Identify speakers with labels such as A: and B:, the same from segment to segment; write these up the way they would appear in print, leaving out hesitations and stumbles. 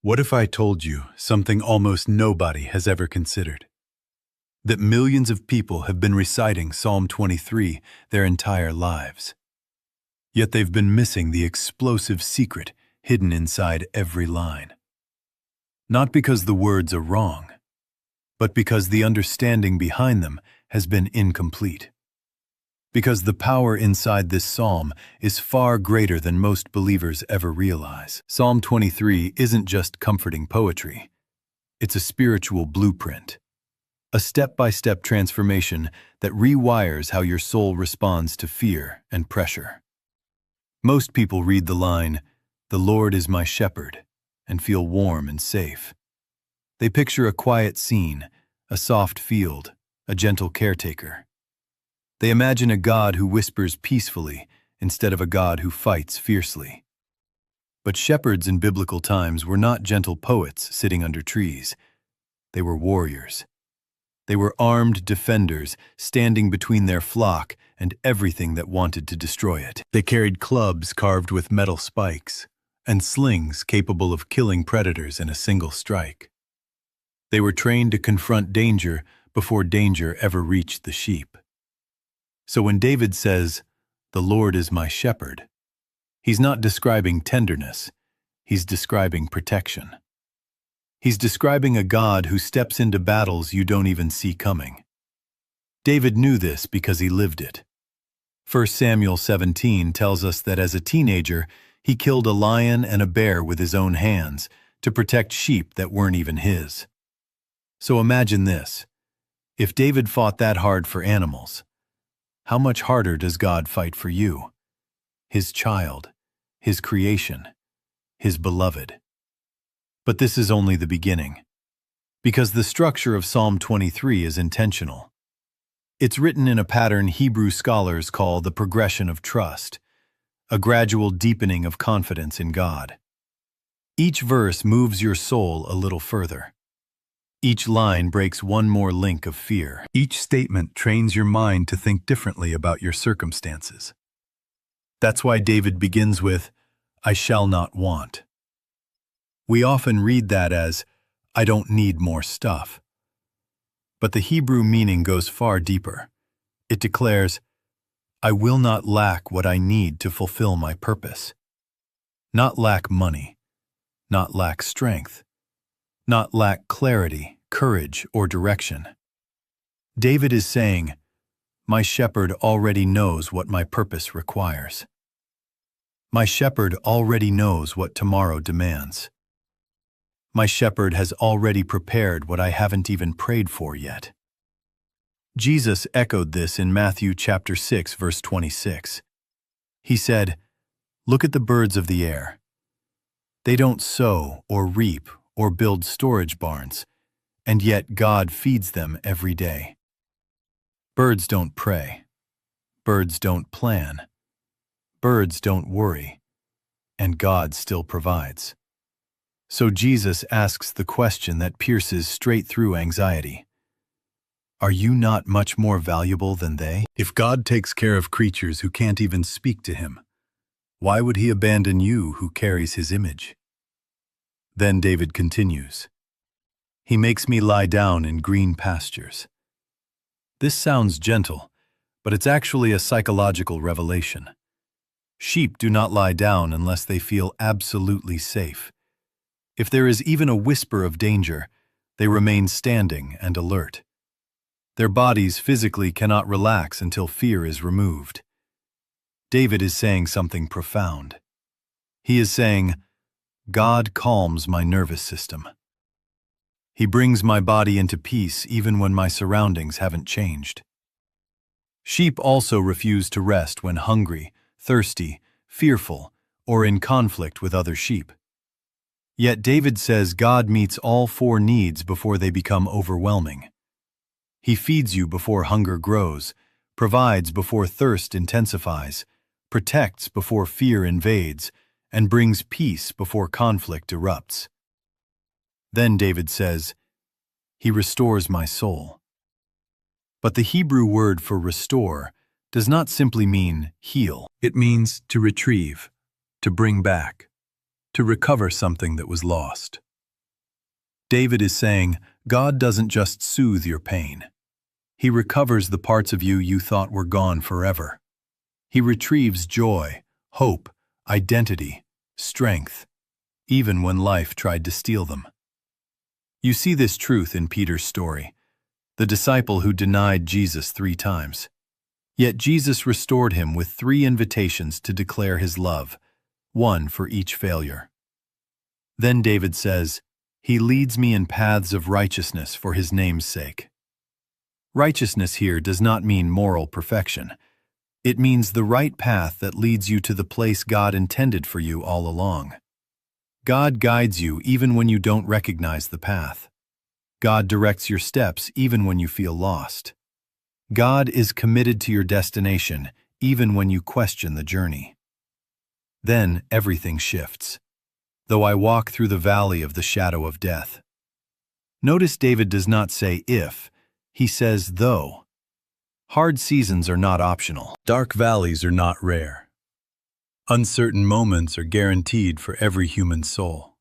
A: What if I told you something almost nobody has ever considered? That millions of people have been reciting Psalm 23 their entire lives. Yet they've been missing the explosive secret hidden inside every line. Not because the words are wrong, but because the understanding behind them has been incomplete. Because the power inside this psalm is far greater than most believers ever realize. Psalm 23 isn't just comforting poetry. It's a spiritual blueprint. A step-by-step transformation that rewires how your soul responds to fear and pressure. Most people read the line, "The Lord is my shepherd," and feel warm and safe. They picture a quiet scene, a soft field, a gentle caretaker. They imagine a God who whispers peacefully instead of a God who fights fiercely. But shepherds in biblical times were not gentle poets sitting under trees. They were warriors. They were armed defenders standing between their flock and everything that wanted to destroy it. They carried clubs carved with metal spikes and slings capable of killing predators in a single strike. They were trained to confront danger before danger ever reached the sheep. So when David says, "The Lord is my shepherd," he's not describing tenderness, he's describing protection. He's describing a God who steps into battles you don't even see coming. David knew this because he lived it. 1 Samuel 17 tells us that as a teenager, he killed a lion and a bear with his own hands to protect sheep that weren't even his. So imagine this. If David fought that hard for animals, how much harder does God fight for you? His child, his creation, his beloved. But this is only the beginning, because the structure of Psalm 23 is intentional. It's written in a pattern Hebrew scholars call the progression of trust, a gradual deepening of confidence in God. Each verse moves your soul a little further. Each line breaks one more link of fear. Each statement trains your mind to think differently about your circumstances. That's why David begins with, "I shall not want." We often read that as, "I don't need more stuff." But the Hebrew meaning goes far deeper. It declares, "I will not lack what I need to fulfill my purpose." Not lack money, not lack strength, not lack clarity, courage, or direction. David is saying, "My shepherd already knows what my purpose requires. My shepherd already knows what tomorrow demands. My shepherd has already prepared what I haven't even prayed for yet." Jesus echoed this in Matthew chapter 6, verse 26. He said, "Look at the birds of the air. They don't sow or reap or build storage barns, and yet God feeds them every day." Birds don't pray. Birds don't plan. Birds don't worry. And God still provides. So Jesus asks the question that pierces straight through anxiety. Are you not much more valuable than they? If God takes care of creatures who can't even speak to him, why would he abandon you who carries his image? Then David continues, "He makes me lie down in green pastures." This sounds gentle, but it's actually a psychological revelation. Sheep do not lie down unless they feel absolutely safe. If there is even a whisper of danger, they remain standing and alert. Their bodies physically cannot relax until fear is removed. David is saying something profound. He is saying, "God calms my nervous system. He brings my body into peace even when my surroundings haven't changed." Sheep also refuse to rest when hungry, thirsty, fearful, or in conflict with other sheep. Yet David says God meets all four needs before they become overwhelming. He feeds you before hunger grows, provides before thirst intensifies, protects before fear invades, and brings peace before conflict erupts. Then David says, "He restores my soul." But the Hebrew word for restore does not simply mean heal. It means to retrieve, to bring back, to recover something that was lost. David is saying, God doesn't just soothe your pain. He recovers the parts of you thought were gone forever. He retrieves joy, hope, identity, strength, even when life tried to steal them. You see this truth in Peter's story, the disciple who denied Jesus 3 times. Yet Jesus restored him with 3 invitations to declare his love, 1 for each failure. Then David says, "He leads me in paths of righteousness for his name's sake." Righteousness here does not mean moral perfection. It means the right path that leads you to the place God intended for you all along. God guides you even when you don't recognize the path. God directs your steps even when you feel lost. God is committed to your destination even when you question the journey. Then everything shifts. Though I walk through the valley of the shadow of death. Notice David does not say if, he says though. Hard seasons are not optional. Dark valleys are not rare. Uncertain moments are guaranteed for every human soul.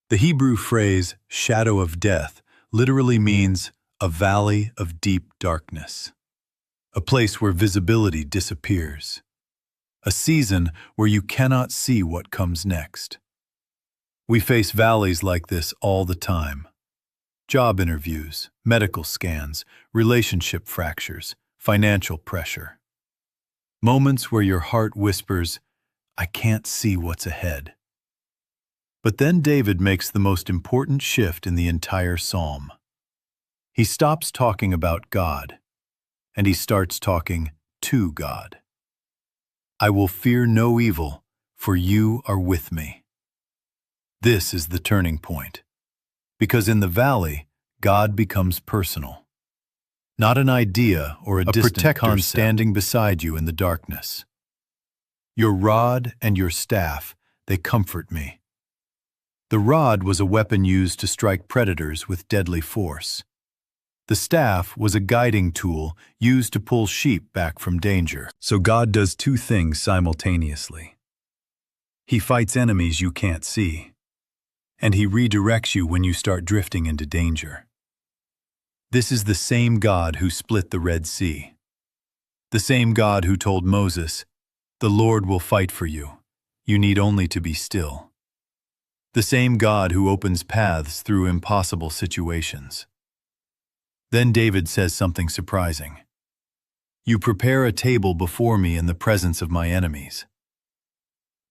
A: The Hebrew phrase, shadow of death, literally means a valley of deep darkness. A place where visibility disappears. A season where you cannot see what comes next. We face valleys like this all the time. Job interviews, medical scans, relationship fractures, financial pressure. Moments where your heart whispers, I can't see what's ahead. But then David makes the most important shift in the entire psalm. He stops talking about God, and he starts talking to God. I will fear no evil, for you are with me. This is the turning point. Because in the valley, God becomes personal. Not an idea or a distant protector concept standing beside you in the darkness. Your rod and your staff, they comfort me. The rod was a weapon used to strike predators with deadly force. The staff was a guiding tool used to pull sheep back from danger. So God does 2 things simultaneously. He fights enemies you can't see. And he redirects you when you start drifting into danger. This is the same God who split the Red Sea. The same God who told Moses, "The Lord will fight for you. You need only to be still." The same God who opens paths through impossible situations. Then David says something surprising. You prepare a table before me in the presence of my enemies.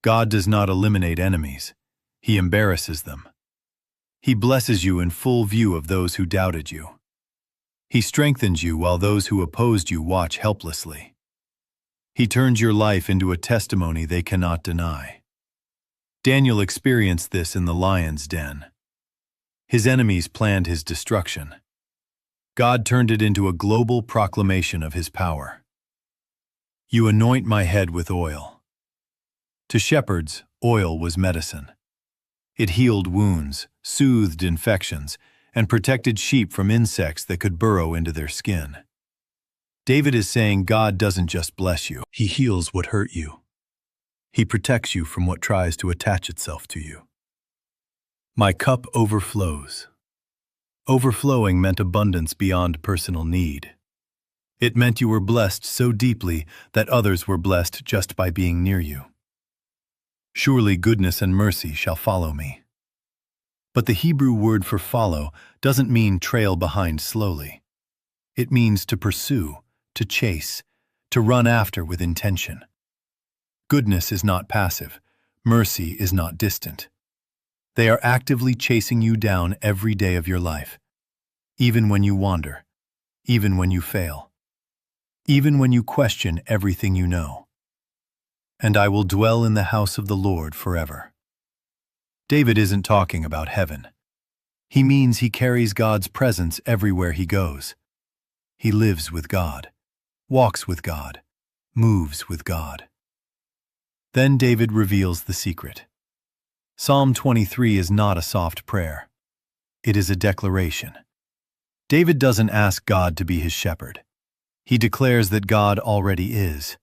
A: God does not eliminate enemies. He embarrasses them. He blesses you in full view of those who doubted you. He strengthens you while those who opposed you watch helplessly. He turns your life into a testimony they cannot deny. Daniel experienced this in the lion's den. His enemies planned his destruction. God turned it into a global proclamation of his power. You anoint my head with oil. To shepherds, oil was medicine. It healed wounds, soothed infections, and protected sheep from insects that could burrow into their skin. David is saying God doesn't just bless you, he heals what hurt you. He protects you from what tries to attach itself to you. My cup overflows. Overflowing meant abundance beyond personal need. It meant you were blessed so deeply that others were blessed just by being near you. Surely goodness and mercy shall follow me. But the Hebrew word for follow doesn't mean trail behind slowly. It means to pursue, to chase, to run after with intention. Goodness is not passive. Mercy is not distant. They are actively chasing you down every day of your life, even when you wander, even when you fail, even when you question everything you know. And I will dwell in the house of the Lord forever. David isn't talking about heaven. He means he carries God's presence everywhere he goes. He lives with God, walks with God, moves with God. Then David reveals the secret. Psalm 23 is not a soft prayer. It is a declaration. David doesn't ask God to be his shepherd. He declares that God already is.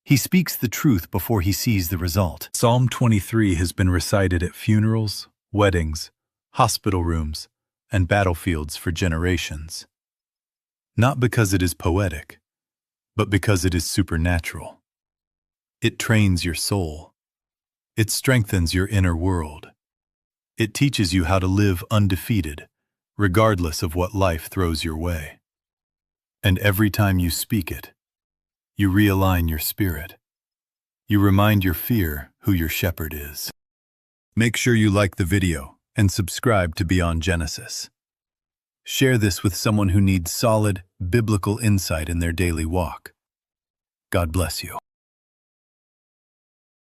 A: He speaks the truth before he sees the result. Psalm 23 has been recited at funerals, weddings, hospital rooms, and battlefields for generations. Not because it is poetic, but because it is supernatural. It trains your soul. It strengthens your inner world. It teaches you how to live undefeated, regardless of what life throws your way. And every time you speak it, you realign your spirit. You remind your fear who your shepherd is. Make sure you like the video and subscribe to Beyond Genesis. Share this with someone who needs solid, biblical insight in their daily walk. God bless you.